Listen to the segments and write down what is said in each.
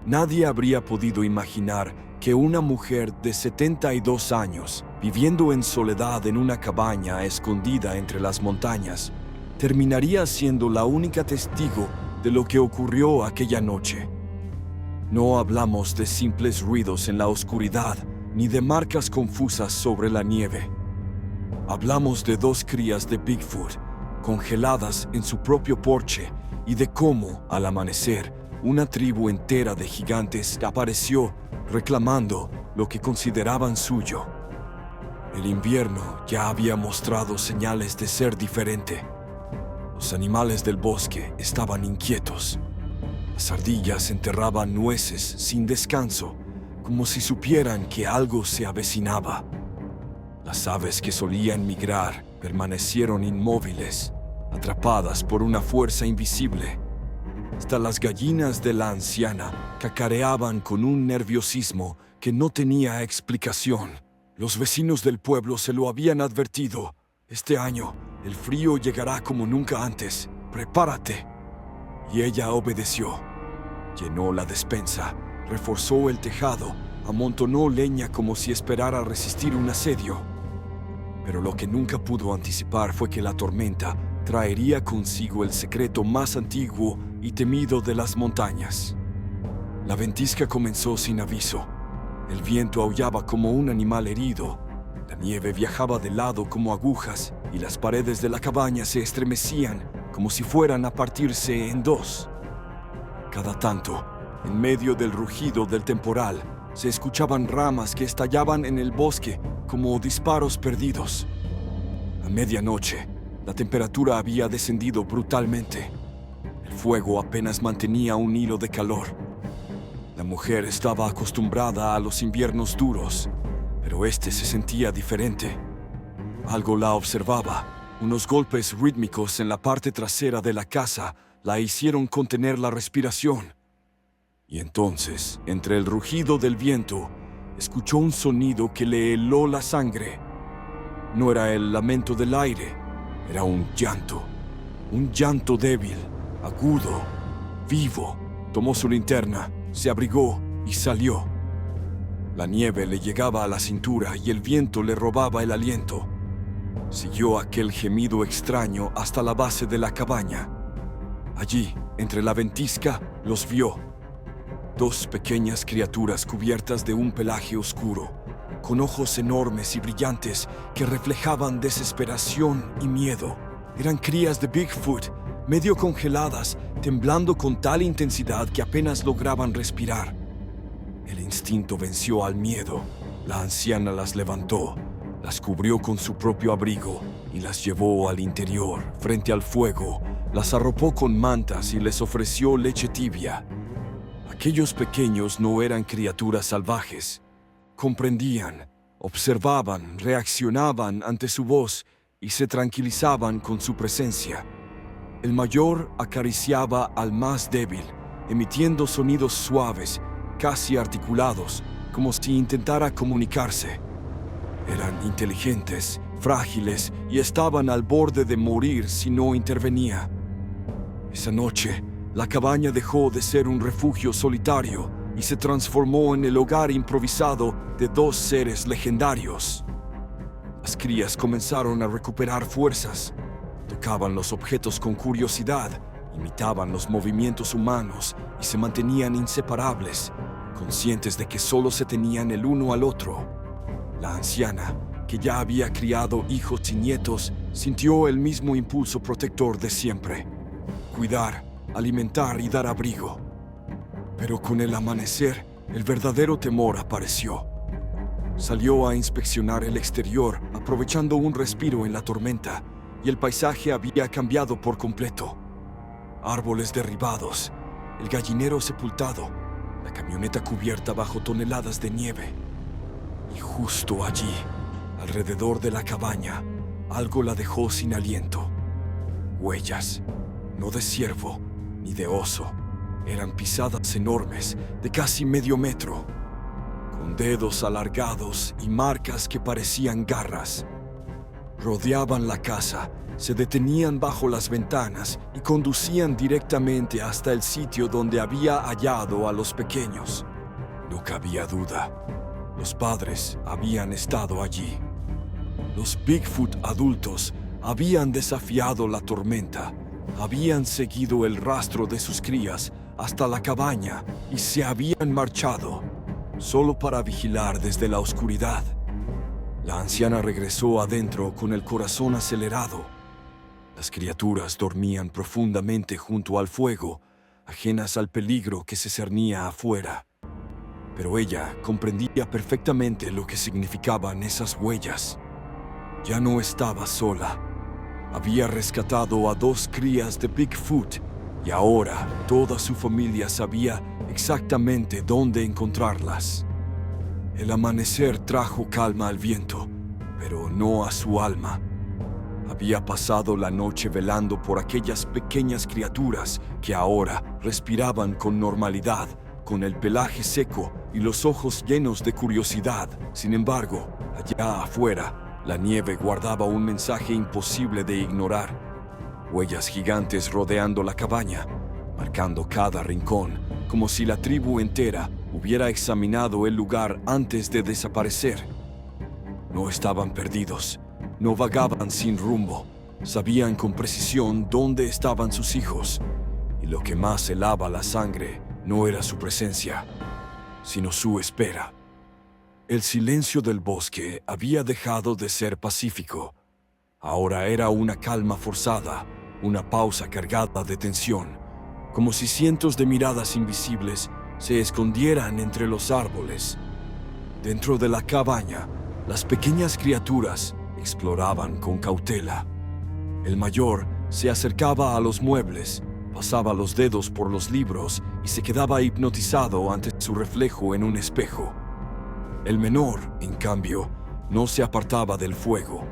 Nadie habría podido imaginar que una mujer de 72 años, viviendo en soledad en una cabaña escondida entre las montañas, terminaría siendo la única testigo de lo que ocurrió aquella noche. No hablamos de simples ruidos en la oscuridad, ni de marcas confusas sobre la nieve. Hablamos de dos crías de Bigfoot, congeladas en su propio porche, y de cómo, al amanecer, una tribu entera de gigantes apareció reclamando lo que consideraban suyo. El invierno ya había mostrado señales de ser diferente. Los animales del bosque estaban inquietos. Las ardillas enterraban nueces sin descanso, como si supieran que algo se avecinaba. Las aves que solían migrar permanecieron inmóviles, atrapadas por una fuerza invisible. Hasta las gallinas de la anciana cacareaban con un nerviosismo que no tenía explicación. Los vecinos del pueblo se lo habían advertido. Este año, el frío llegará como nunca antes. ¡Prepárate! Y ella obedeció. Llenó la despensa, reforzó el tejado, amontonó leña como si esperara resistir un asedio. Pero lo que nunca pudo anticipar fue que la tormenta traería consigo el secreto más antiguo y temido de las montañas. La ventisca comenzó sin aviso. El viento aullaba como un animal herido. La nieve viajaba de lado como agujas y las paredes de la cabaña se estremecían como si fueran a partirse en dos. Cada tanto, en medio del rugido del temporal, se escuchaban ramas que estallaban en el bosque como disparos perdidos. A medianoche, la temperatura había descendido brutalmente. El fuego apenas mantenía un hilo de calor. La mujer estaba acostumbrada a los inviernos duros, pero este se sentía diferente. Algo la observaba. Unos golpes rítmicos en la parte trasera de la casa la hicieron contener la respiración. Y entonces, entre el rugido del viento, escuchó un sonido que le heló la sangre. No era el lamento del aire, era un llanto débil, agudo, vivo. Tomó su linterna, se abrigó y salió. La nieve le llegaba a la cintura y el viento le robaba el aliento. Siguió aquel gemido extraño hasta la base de la cabaña. Allí, entre la ventisca, los vio. Dos pequeñas criaturas cubiertas de un pelaje oscuro, con ojos enormes y brillantes que reflejaban desesperación y miedo. Eran crías de Bigfoot, medio congeladas, temblando con tal intensidad que apenas lograban respirar. El instinto venció al miedo. La anciana las levantó, las cubrió con su propio abrigo y las llevó al interior, frente al fuego. Las arropó con mantas y les ofreció leche tibia. Aquellos pequeños no eran criaturas salvajes. Comprendían, observaban, reaccionaban ante su voz y se tranquilizaban con su presencia. El mayor acariciaba al más débil, emitiendo sonidos suaves, casi articulados, como si intentara comunicarse. Eran inteligentes, frágiles y estaban al borde de morir si no intervenía. Esa noche, la cabaña dejó de ser un refugio solitario y se transformó en el hogar improvisado de dos seres legendarios. Las crías comenzaron a recuperar fuerzas. Tocaban los objetos con curiosidad, imitaban los movimientos humanos y se mantenían inseparables, conscientes de que solo se tenían el uno al otro. La anciana, que ya había criado hijos y nietos, sintió el mismo impulso protector de siempre: cuidar, alimentar y dar abrigo. Pero con el amanecer, el verdadero temor apareció. Salió a inspeccionar el exterior, aprovechando un respiro en la tormenta, y el paisaje había cambiado por completo. Árboles derribados, el gallinero sepultado, la camioneta cubierta bajo toneladas de nieve. Y justo allí, alrededor de la cabaña, algo la dejó sin aliento. Huellas, no de ciervo ni de oso. Eran pisadas enormes, de casi medio metro, con dedos alargados y marcas que parecían garras. Rodeaban la casa, se detenían bajo las ventanas y conducían directamente hasta el sitio donde había hallado a los pequeños. No cabía duda. Los padres habían estado allí. Los Bigfoot adultos habían desafiado la tormenta, habían seguido el rastro de sus crías hasta la cabaña y se habían marchado, solo para vigilar desde la oscuridad. La anciana regresó adentro con el corazón acelerado. Las criaturas dormían profundamente junto al fuego, ajenas al peligro que se cernía afuera. Pero ella comprendía perfectamente lo que significaban esas huellas. Ya no estaba sola. Había rescatado a 2 crías de Bigfoot y ahora toda su familia sabía exactamente dónde encontrarlas. El amanecer trajo calma al viento, pero no a su alma. Había pasado la noche velando por aquellas pequeñas criaturas que ahora respiraban con normalidad, con el pelaje seco y los ojos llenos de curiosidad. Sin embargo, allá afuera, la nieve guardaba un mensaje imposible de ignorar. Huellas gigantes rodeando la cabaña, marcando cada rincón, como si la tribu entera hubiera examinado el lugar antes de desaparecer. No estaban perdidos, no vagaban sin rumbo, sabían con precisión dónde estaban sus hijos, y lo que más helaba la sangre no era su presencia, sino su espera. El silencio del bosque había dejado de ser pacífico. Ahora era una calma forzada, una pausa cargada de tensión, como si cientos de miradas invisibles se escondieran entre los árboles. Dentro de la cabaña, las pequeñas criaturas exploraban con cautela. El mayor se acercaba a los muebles, pasaba los dedos por los libros y se quedaba hipnotizado ante su reflejo en un espejo. El menor, en cambio, no se apartaba del fuego,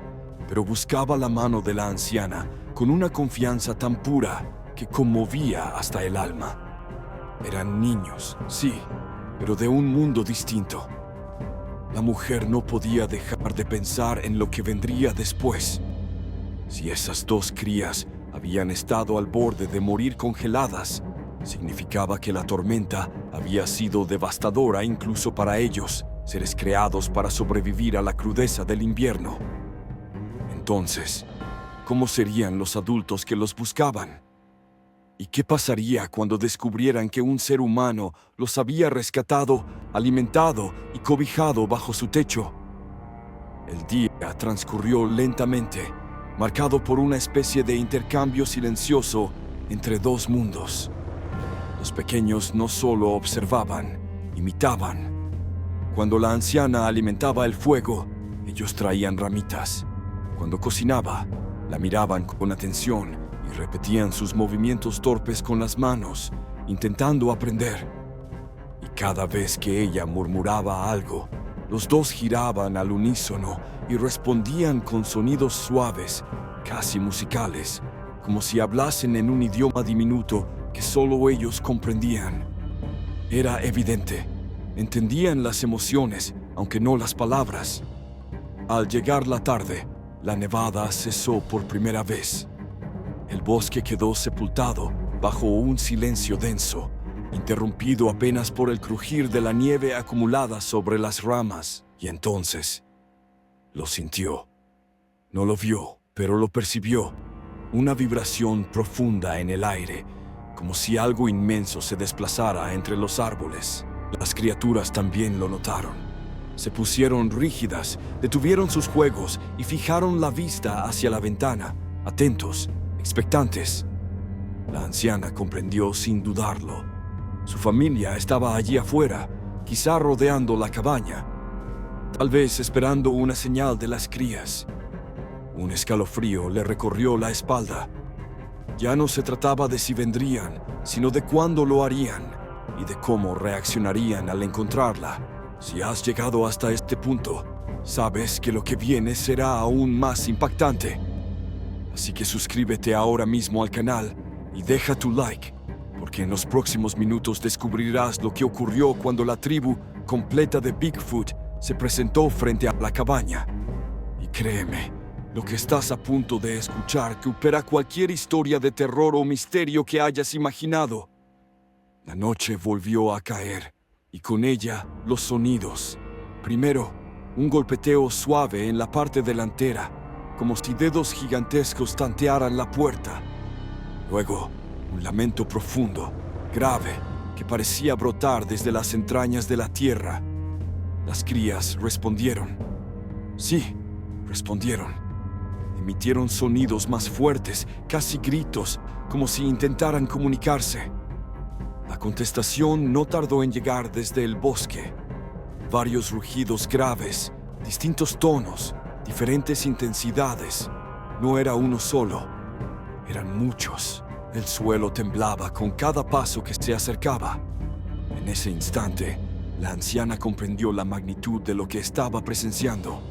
pero buscaba la mano de la anciana con una confianza tan pura que conmovía hasta el alma. Eran niños, sí, pero de un mundo distinto. La mujer no podía dejar de pensar en lo que vendría después. Si esas 2 crías habían estado al borde de morir congeladas, significaba que la tormenta había sido devastadora incluso para ellos, seres creados para sobrevivir a la crudeza del invierno. Entonces, ¿cómo serían los adultos que los buscaban? ¿Y qué pasaría cuando descubrieran que un ser humano los había rescatado, alimentado y cobijado bajo su techo? El día transcurrió lentamente, marcado por una especie de intercambio silencioso entre 2 mundos. Los pequeños no solo observaban, imitaban. Cuando la anciana alimentaba el fuego, ellos traían ramitas. Cuando cocinaba, la miraban con atención y repetían sus movimientos torpes con las manos, intentando aprender. Y cada vez que ella murmuraba algo, los 2 giraban al unísono y respondían con sonidos suaves, casi musicales, como si hablasen en un idioma diminuto que solo ellos comprendían. Era evidente. Entendían las emociones, aunque no las palabras. Al llegar la tarde, la nevada cesó por primera vez. El bosque quedó sepultado bajo un silencio denso, interrumpido apenas por el crujir de la nieve acumulada sobre las ramas. Y entonces, lo sintió. No lo vio, pero lo percibió. Una vibración profunda en el aire, como si algo inmenso se desplazara entre los árboles. Las criaturas también lo notaron. Se pusieron rígidas, detuvieron sus juegos y fijaron la vista hacia la ventana, atentos, expectantes. La anciana comprendió sin dudarlo. Su familia estaba allí afuera, quizá rodeando la cabaña, tal vez esperando una señal de las crías. Un escalofrío le recorrió la espalda. Ya no se trataba de si vendrían, sino de cuándo lo harían y de cómo reaccionarían al encontrarla. Si has llegado hasta este punto, sabes que lo que viene será aún más impactante. Así que suscríbete ahora mismo al canal y deja tu like, porque en los próximos minutos descubrirás lo que ocurrió cuando la tribu completa de Bigfoot se presentó frente a la cabaña. Y créeme, Lo que estás a punto de escuchar supera cualquier historia de terror o misterio que hayas imaginado. La noche volvió a caer, y con ella los sonidos. Primero, un golpeteo suave en la parte delantera, como si dedos gigantescos tantearan la puerta. Luego, un lamento profundo, grave, que parecía brotar desde las entrañas de la tierra. Las crías respondieron. Sí, respondieron. Emitieron sonidos más fuertes, casi gritos, como si intentaran comunicarse. La contestación no tardó en llegar desde el bosque. Varios rugidos graves, distintos tonos, diferentes intensidades. No era uno solo, eran muchos. El suelo temblaba con cada paso que se acercaba. En ese instante, la anciana comprendió la magnitud de lo que estaba presenciando.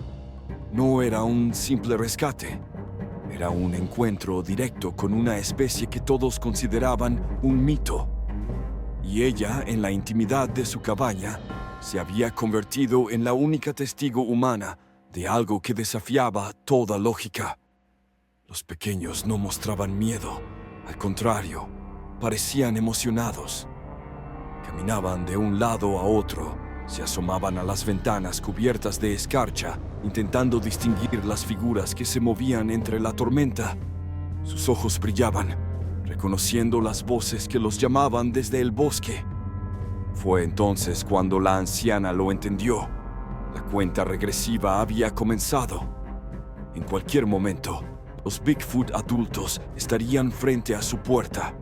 No era un simple rescate. Era un encuentro directo con una especie que todos consideraban un mito. Y ella, en la intimidad de su cabaña, se había convertido en la única testigo humana de algo que desafiaba toda lógica. Los pequeños no mostraban miedo, al contrario, parecían emocionados. Caminaban de un lado a otro, se asomaban a las ventanas cubiertas de escarcha, intentando distinguir las figuras que se movían entre la tormenta. Sus ojos brillaban, reconociendo las voces que los llamaban desde el bosque. Fue entonces cuando la anciana lo entendió. La cuenta regresiva había comenzado. En cualquier momento, los Bigfoot adultos estarían frente a su puerta.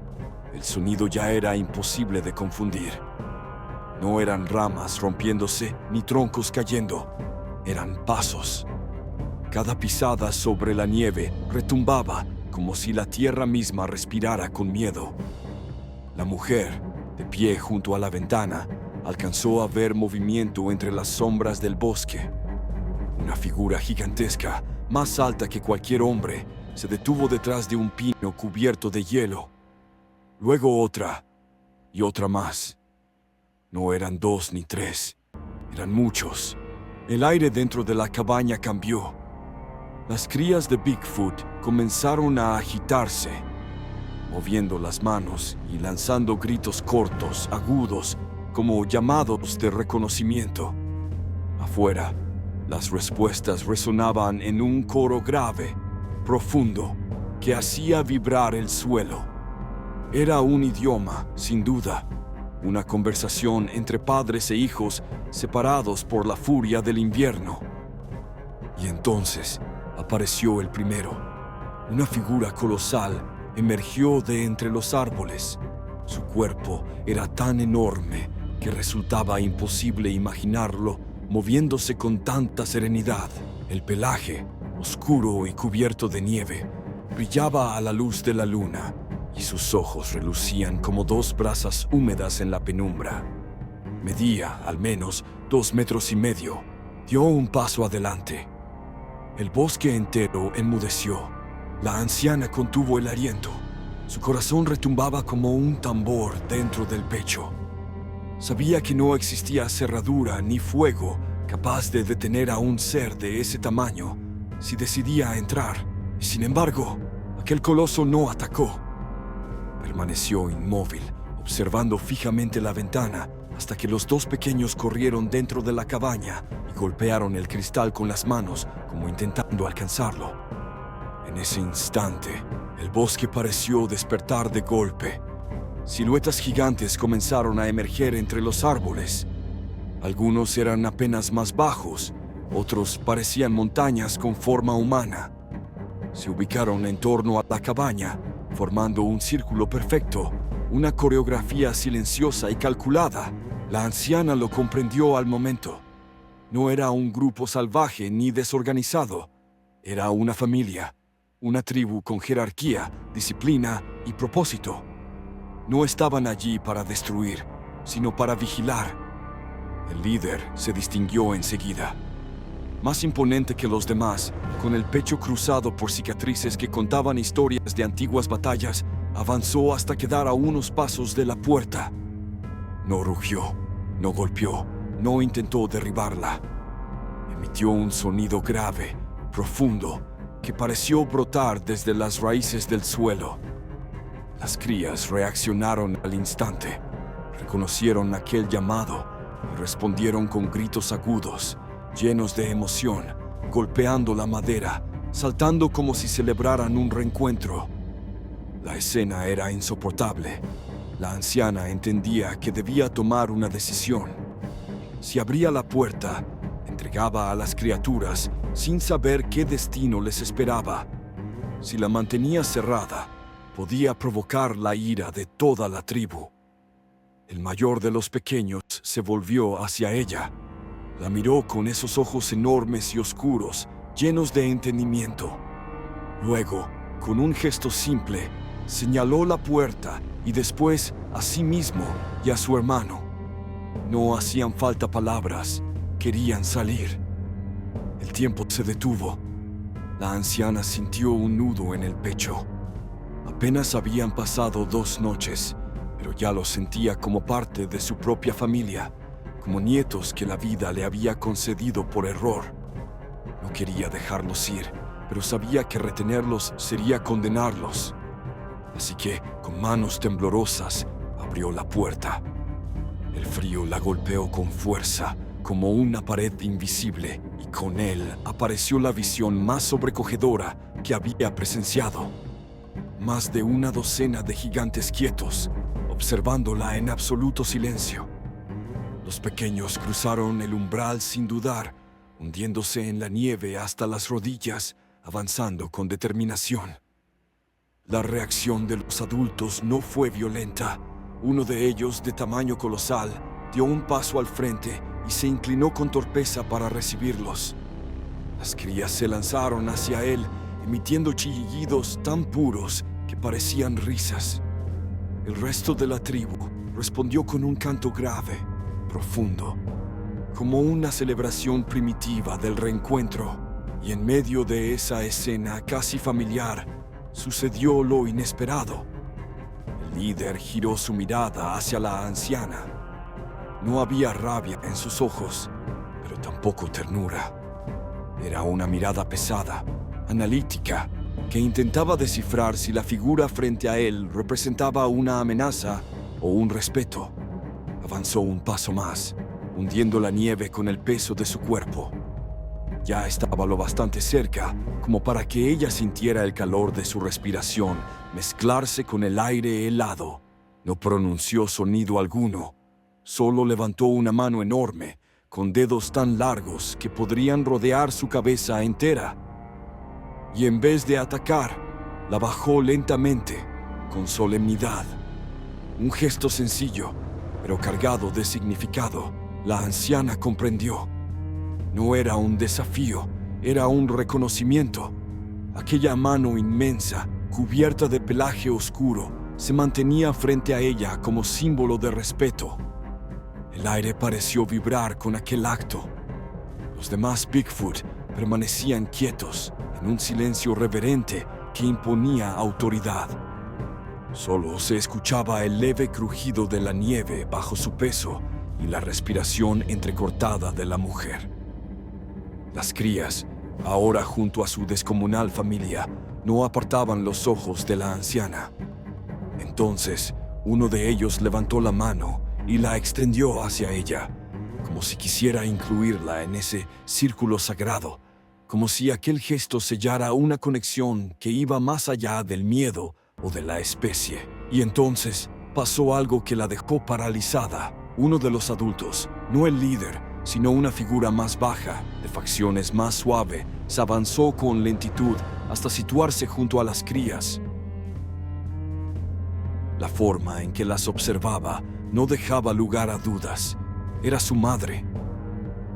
El sonido ya era imposible de confundir. No eran ramas rompiéndose ni troncos cayendo. Eran pasos. Cada pisada sobre la nieve retumbaba como si la tierra misma respirara con miedo. La mujer, de pie junto a la ventana, alcanzó a ver movimiento entre las sombras del bosque. Una figura gigantesca, más alta que cualquier hombre, se detuvo detrás de un pino cubierto de hielo. Luego otra, y otra más. No eran 2 ni 3, eran muchos. El aire dentro de la cabaña cambió. Las crías de Bigfoot comenzaron a agitarse, moviendo las manos y lanzando gritos cortos, agudos, como llamados de reconocimiento. Afuera, las respuestas resonaban en un coro grave, profundo, que hacía vibrar el suelo. Era un idioma, sin duda, una conversación entre padres e hijos separados por la furia del invierno. Y entonces apareció el primero. Una figura colosal emergió de entre los árboles. Su cuerpo era tan enorme que resultaba imposible imaginarlo moviéndose con tanta serenidad. El pelaje, oscuro y cubierto de nieve, brillaba a la luz de la luna, y sus ojos relucían como 2 brasas húmedas en la penumbra. Medía, al menos, 2,5 metros. Dio un paso adelante. El bosque entero enmudeció. La anciana contuvo el aliento. Su corazón retumbaba como un tambor dentro del pecho. Sabía que no existía cerradura ni fuego capaz de detener a un ser de ese tamaño si decidía entrar. Sin embargo, aquel coloso no atacó. Permaneció inmóvil, observando fijamente la ventana hasta que los 2 pequeños corrieron dentro de la cabaña y golpearon el cristal con las manos como intentando alcanzarlo. En ese instante, el bosque pareció despertar de golpe. Siluetas gigantes comenzaron a emerger entre los árboles. Algunos eran apenas más bajos, otros parecían montañas con forma humana. Se ubicaron en torno a la cabaña, formando un círculo perfecto, una coreografía silenciosa y calculada. La anciana lo comprendió al momento. No era un grupo salvaje ni desorganizado. Era una familia, una tribu con jerarquía, disciplina y propósito. No estaban allí para destruir, sino para vigilar. El líder se distinguió enseguida. Más imponente que los demás, con el pecho cruzado por cicatrices que contaban historias de antiguas batallas, avanzó hasta quedar a unos pasos de la puerta. No rugió, no golpeó, no intentó derribarla. Emitió un sonido grave, profundo, que pareció brotar desde las raíces del suelo. Las crías reaccionaron al instante, reconocieron aquel llamado y respondieron con gritos agudos, llenos de emoción, golpeando la madera, saltando como si celebraran un reencuentro. La escena era insoportable. La anciana entendía que debía tomar una decisión. Si abría la puerta, entregaba a las criaturas sin saber qué destino les esperaba. Si la mantenía cerrada, podía provocar la ira de toda la tribu. El mayor de los pequeños se volvió hacia ella. La miró con esos ojos enormes y oscuros, llenos de entendimiento. Luego, con un gesto simple, señaló la puerta y después a sí mismo y a su hermano. No hacían falta palabras, querían salir. El tiempo se detuvo. La anciana sintió un nudo en el pecho. Apenas habían pasado 2 noches, pero ya lo sentía como parte de su propia familia, como nietos que la vida le había concedido por error. No quería dejarlos ir, pero sabía que retenerlos sería condenarlos. Así que, con manos temblorosas, abrió la puerta. El frío la golpeó con fuerza, como una pared invisible, y con él apareció la visión más sobrecogedora que había presenciado. Más de una docena de gigantes quietos, observándola en absoluto silencio. Los pequeños cruzaron el umbral sin dudar, hundiéndose en la nieve hasta las rodillas, avanzando con determinación. La reacción de los adultos no fue violenta. Uno de ellos, de tamaño colosal, dio un paso al frente y se inclinó con torpeza para recibirlos. Las crías se lanzaron hacia él, emitiendo chillidos tan puros que parecían risas. El resto de la tribu respondió con un canto grave, profundo, como una celebración primitiva del reencuentro. Y en medio de esa escena casi familiar, sucedió lo inesperado. El líder giró su mirada hacia la anciana. No había rabia en sus ojos, pero tampoco ternura. Era una mirada pesada, analítica, que intentaba descifrar si la figura frente a él representaba una amenaza o un respeto. Avanzó un paso más, hundiendo la nieve con el peso de su cuerpo. Ya estaba lo bastante cerca como para que ella sintiera el calor de su respiración mezclarse con el aire helado. No pronunció sonido alguno, solo levantó una mano enorme, con dedos tan largos que podrían rodear su cabeza entera. Y en vez de atacar, la bajó lentamente, con solemnidad. Un gesto sencillo, pero cargado de significado. La anciana comprendió. No era un desafío, era un reconocimiento. Aquella mano inmensa, cubierta de pelaje oscuro, se mantenía frente a ella como símbolo de respeto. El aire pareció vibrar con aquel acto. Los demás Bigfoot permanecían quietos, en un silencio reverente que imponía autoridad. Solo se escuchaba el leve crujido de la nieve bajo su peso y la respiración entrecortada de la mujer. Las crías, ahora junto a su descomunal familia, no apartaban los ojos de la anciana. Entonces, uno de ellos levantó la mano y la extendió hacia ella, como si quisiera incluirla en ese círculo sagrado, como si aquel gesto sellara una conexión que iba más allá del miedo o de la especie. Y entonces pasó algo que la dejó paralizada. Uno de los adultos, no el líder, sino una figura más baja, de facciones más suave, se avanzó con lentitud hasta situarse junto a las crías. La forma en que las observaba no dejaba lugar a dudas. Era su madre.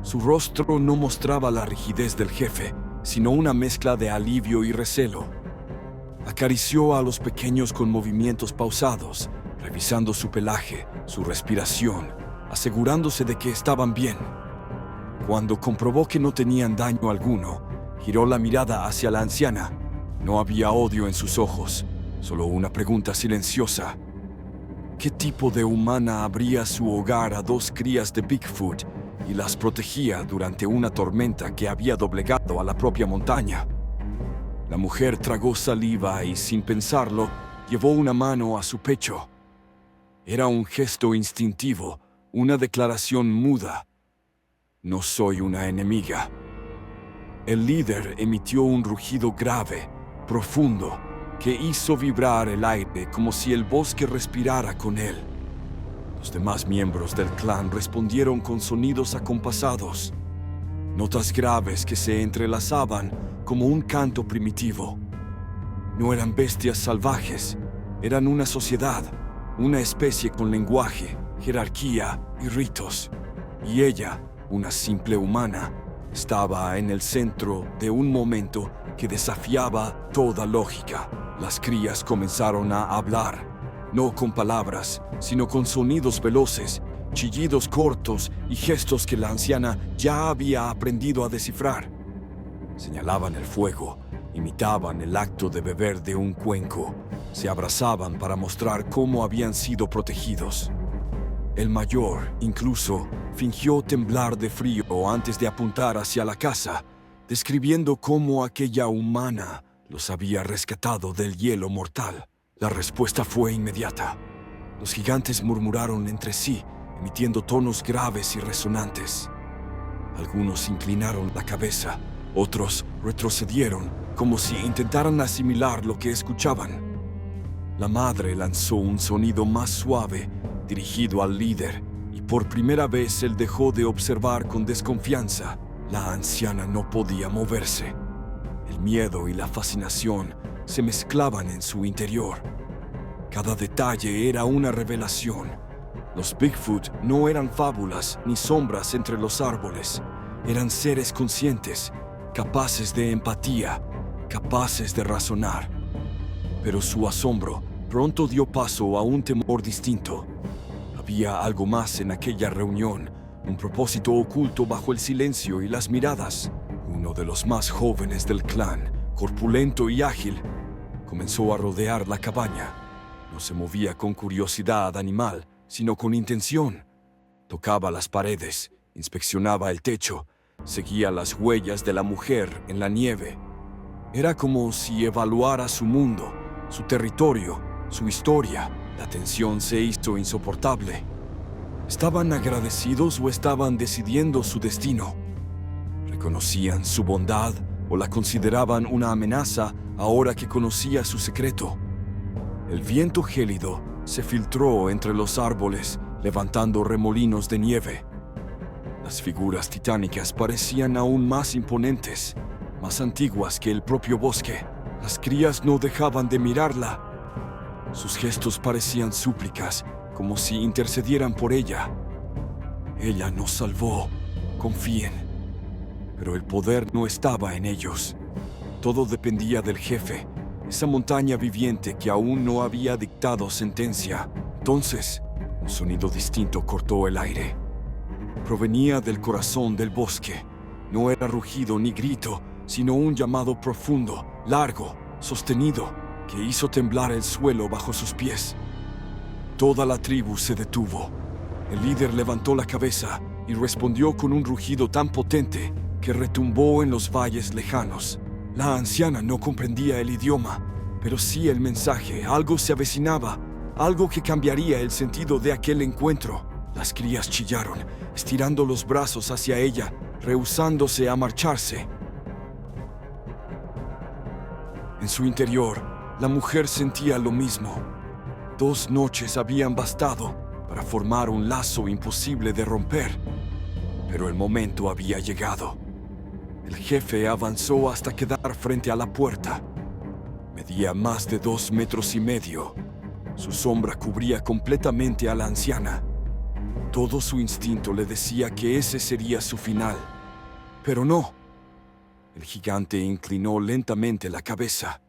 Su rostro no mostraba la rigidez del jefe, sino una mezcla de alivio y recelo. Acarició a los pequeños con movimientos pausados, revisando su pelaje, su respiración, asegurándose de que estaban bien. Cuando comprobó que no tenían daño alguno, giró la mirada hacia la anciana. No había odio en sus ojos, solo una pregunta silenciosa. ¿Qué tipo de humana abría su hogar a 2 crías de Bigfoot y las protegía durante una tormenta que había doblegado a la propia montaña? La mujer tragó saliva y, sin pensarlo, llevó una mano a su pecho. Era un gesto instintivo, una declaración muda. No soy una enemiga. El líder emitió un rugido grave, profundo, que hizo vibrar el aire como si el bosque respirara con él. Los demás miembros del clan respondieron con sonidos acompasados, notas graves que se entrelazaban como un canto primitivo. No eran bestias salvajes, eran una sociedad, una especie con lenguaje, jerarquía y ritos. Y ella, una simple humana, estaba en el centro de un momento que desafiaba toda lógica. Las crías comenzaron a hablar, no con palabras, sino con sonidos veloces, chillidos cortos y gestos que la anciana ya había aprendido a descifrar. Señalaban el fuego, imitaban el acto de beber de un cuenco, se abrazaban para mostrar cómo habían sido protegidos. El mayor, incluso, fingió temblar de frío antes de apuntar hacia la casa, describiendo cómo aquella humana los había rescatado del hielo mortal. La respuesta fue inmediata. Los gigantes murmuraron entre sí, emitiendo tonos graves y resonantes. Algunos inclinaron la cabeza, otros retrocedieron, como si intentaran asimilar lo que escuchaban. La madre lanzó un sonido más suave, dirigido al líder, y por primera vez él dejó de observar con desconfianza. La anciana no podía moverse. El miedo y la fascinación se mezclaban en su interior. Cada detalle era una revelación. Los Bigfoot no eran fábulas ni sombras entre los árboles. Eran seres conscientes, capaces de empatía, capaces de razonar. Pero su asombro pronto dio paso a un temor distinto. Había algo más en aquella reunión, un propósito oculto bajo el silencio y las miradas. Uno de los más jóvenes del clan, corpulento y ágil, comenzó a rodear la cabaña. No se movía con curiosidad animal, sino con intención. Tocaba las paredes, inspeccionaba el techo, seguía las huellas de la mujer en la nieve. Era como si evaluara su mundo, su territorio, su historia. La tensión se hizo insoportable. ¿Estaban agradecidos o estaban decidiendo su destino? ¿Reconocían su bondad o la consideraban una amenaza ahora que conocía su secreto? El viento gélido se filtró entre los árboles, levantando remolinos de nieve. Las figuras titánicas parecían aún más imponentes, más antiguas que el propio bosque. Las crías no dejaban de mirarla. Sus gestos parecían súplicas, como si intercedieran por ella. Ella nos salvó, confíen. Pero el poder no estaba en ellos. Todo dependía del jefe, esa montaña viviente que aún no había dictado sentencia. Entonces, un sonido distinto cortó el aire. Provenía del corazón del bosque. No era rugido ni grito, sino un llamado profundo, largo, sostenido, que hizo temblar el suelo bajo sus pies. Toda la tribu se detuvo. El líder levantó la cabeza y respondió con un rugido tan potente que retumbó en los valles lejanos. La anciana no comprendía el idioma, pero sí el mensaje. Algo se avecinaba, algo que cambiaría el sentido de aquel encuentro. Las crías chillaron, estirando los brazos hacia ella, rehusándose a marcharse. En su interior, la mujer sentía lo mismo. 2 noches habían bastado para formar un lazo imposible de romper, pero el momento había llegado. El jefe avanzó hasta quedar frente a la puerta. Medía más de 2,5 metros. Su sombra cubría completamente a la anciana. Todo su instinto le decía que ese sería su final. Pero no. El gigante inclinó lentamente la cabeza.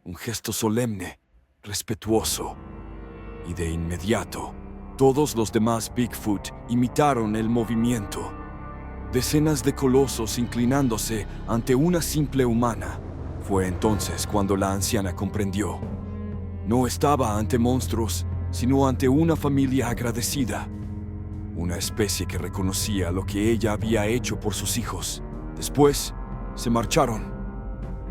Un gesto solemne, respetuoso. Y de inmediato, todos los demás Bigfoot imitaron el movimiento. Decenas de colosos inclinándose ante una simple humana. Fue entonces cuando la anciana comprendió. No estaba ante monstruos, sino ante una familia agradecida. Una especie que reconocía lo que ella había hecho por sus hijos. Después, se marcharon.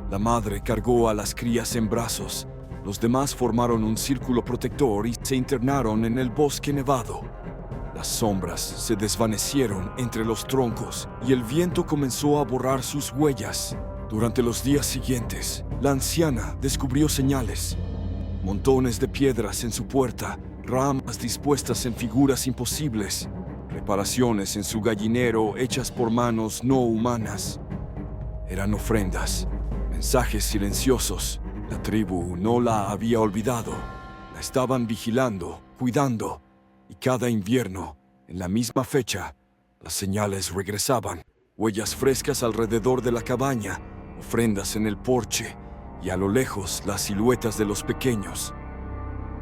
La madre cargó a las crías en brazos. Los demás formaron un círculo protector y se internaron en el bosque nevado. Las sombras se desvanecieron entre los troncos y el viento comenzó a borrar sus huellas. Durante los días siguientes, la anciana descubrió señales. Montones de piedras en su puerta, ramas dispuestas en figuras imposibles, reparaciones en su gallinero hechas por manos no humanas. Eran ofrendas, mensajes silenciosos. La tribu no la había olvidado. La estaban vigilando, cuidando. Y cada invierno, en la misma fecha, las señales regresaban. Huellas frescas alrededor de la cabaña, ofrendas en el porche y a lo lejos las siluetas de los pequeños,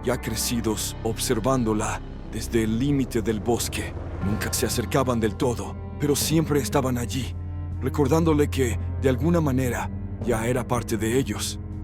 ya crecidos, observándola desde el límite del bosque. Nunca se acercaban del todo, pero siempre estaban allí, recordándole que, de alguna manera, ya era parte de ellos.